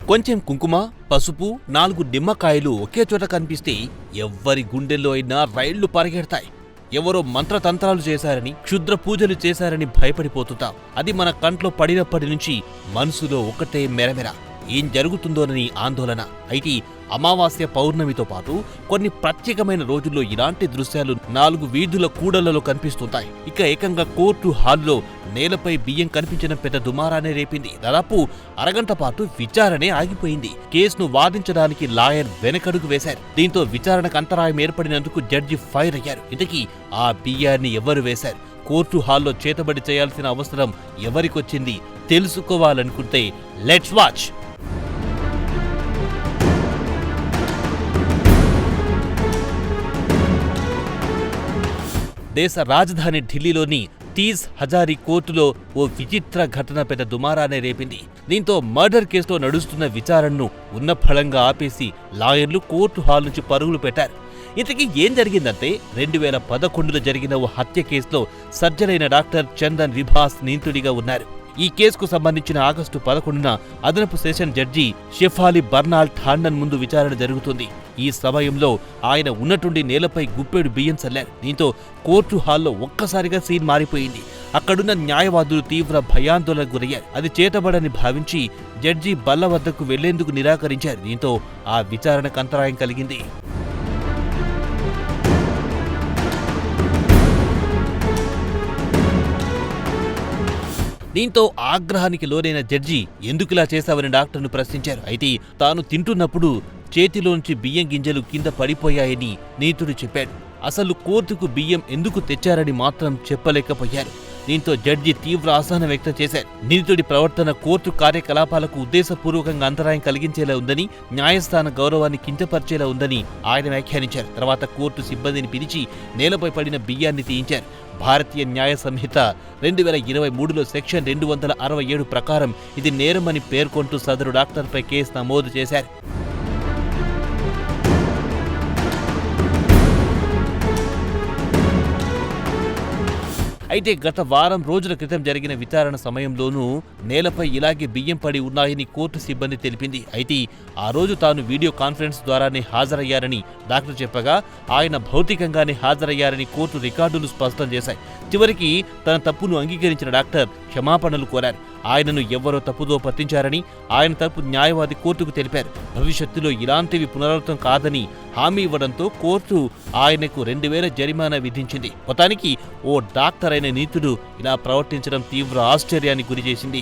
కొంచెం కుంకుమ, పసుపు, 4 నిమ్మకాయలు ఒకే చోట కనిపిస్తే ఎవ్వరి గుండెల్లో అయినా రైళ్లు పరిగెడతాయి. ఎవరో మంత్రతంత్రాలు చేశారని, క్షుద్ర పూజలు చేశారని భయపడిపోతుంటాం. అది మన కంట్లో పడినప్పటి నుంచి మనసులో ఒకటే మెరమెర, ఏం జరుగుతుందోనని ఆందోళన. అయితే అమావాస్య, పౌర్ణమితో పాటు కొన్ని ప్రత్యేకమైన రోజుల్లో ఇలాంటి దృశ్యాలు 4 వీధుల కూడళ్లలో కనిపిస్తుంటాయి. ఇక ఏకంగా కోర్టు హాల్లో నేలపై బియ్యం కనిపించిన పెద్ద దుమారానే రేపింది. దాదాపు అరగంట పాటు విచారణే ఆగిపోయింది. కేసును వాదించడానికి లాయర్ వెనకడుగు వేశారు. దీంతో విచారణకు అంతరాయం ఏర్పడినందుకు జడ్జి ఫైర్ అయ్యారు. ఇంతకీ ఆ బియ్యాన్ని ఎవరు వేశారు? కోర్టు హాల్లో చేతబడి చేయాల్సిన అవసరం ఎవరికొచ్చింది? తెలుసుకోవాలనుకుంటే లెట్స్ వాచ్. దేశ రాజధాని ఢిల్లీలోని తీజ్ హజారీ కోర్టులో ఓ విచిత్ర ఘటన పెద్ద దుమారానే రేపింది. దీంతో మర్డర్ కేసులో నడుస్తున్న విచారణను ఉన్నఫలంగా ఆపేసి లాయర్లు కోర్టు హాల్ నుంచి పరుగులు పెట్టారు. ఇంతకీ ఏం జరిగిందంటే 2011లో జరిగిన ఓ హత్య కేసులో సజ్జలైన డాక్టర్ చందన్ విభాస్ నిందితుడిగా ఉన్నారు. ఈ కేసుకు సంబంధించిన ఆగస్టు 11న అదనపు సెషన్ జడ్జి షెఫాలి బర్నాల్ ఠాండన్ ముందు విచారణ జరుగుతుంది. ఈ సమయంలో ఆయన ఉన్నట్టుండి నేలపై గుప్పెడు బియ్యం చల్లారు. దీంతో కోర్టు హాల్లో ఒక్కసారిగా సీన్ మారిపోయింది. అక్కడున్న న్యాయవాదులు తీవ్ర భయాందోళనకు గురయ్యారు. అది చేతబడని భావించి జడ్జి బల్ల వద్దకు వెళ్లేందుకు నిరాకరించారు. దీంతో ఆ విచారణకు అంతరాయం కలిగింది. దీంతో ఆగ్రహానికి లోనైన జడ్జి ఎందుకిలా చేశావని డాక్టర్ను ప్రశ్నించారు. అయితే తాను తింటున్నప్పుడు చేతిలోంచి బియ్యం గింజలు కింద పడిపోయాయని నిందితుడు చెప్పాడు. అసలు కోర్టుకు బియ్యం ఎందుకు తెచ్చారని మాత్రం చెప్పలేకపోయారు. దీంతో జడ్జి తీవ్ర అసహనం వ్యక్తం చేశారు. నిందితుడి ప్రవర్తన కోర్టు కార్యకలాపాలకు ఉద్దేశపూర్వకంగా అంతరాయం కలిగించేలా ఉందని, న్యాయస్థాన గౌరవాన్ని కించపరిచేలా ఉందని ఆయన వ్యాఖ్యానించారు. తర్వాత కోర్టు సిబ్బందిని పిలిచి నేలపై పడిన బియ్యాన్ని తీయించారు. భారతీయ న్యాయ సంహిత 2023లో సెక్షన్ 267 ప్రకారం ఇది నేరమని పేర్కొంటూ సదరు డాక్టర్పై కేసు నమోదు చేశారు. అయితే గత వారం రోజుల క్రితం జరిగిన విచారణ సమయంలోనూ నేలపై ఇలాగే బియ్యం పడి ఉన్నాయని కోర్టు సిబ్బంది తెలిపింది. అయితే ఆ రోజు తాను వీడియో కాన్ఫరెన్స్ ద్వారానే హాజరయ్యారని డాక్టర్ చెప్పగా ఆయన భౌతికంగానే హాజరయ్యారని కోర్టు రికార్డులు స్పష్టం చేశాయి. చివరికి తన తప్పును అంగీకరించిన డాక్టర్ క్షమాపణలు కోరారు. ఆయనను ఎవరో తప్పుదో పట్టించారని ఆయన తరపు న్యాయవాది కోర్టుకు తెలిపారు. భవిష్యత్తులో ఇలాంటివి పునరావృతం కాదని హామీ ఇవ్వడంతో కోర్టు ఆయనకు 2000 జరిమానా విధించింది. మొత్తానికి ఓ డాక్టర్ అయిన నిందితుడు ఇలా ప్రవర్తించడం తీవ్ర ఆశ్చర్యానికి గురిచేసింది.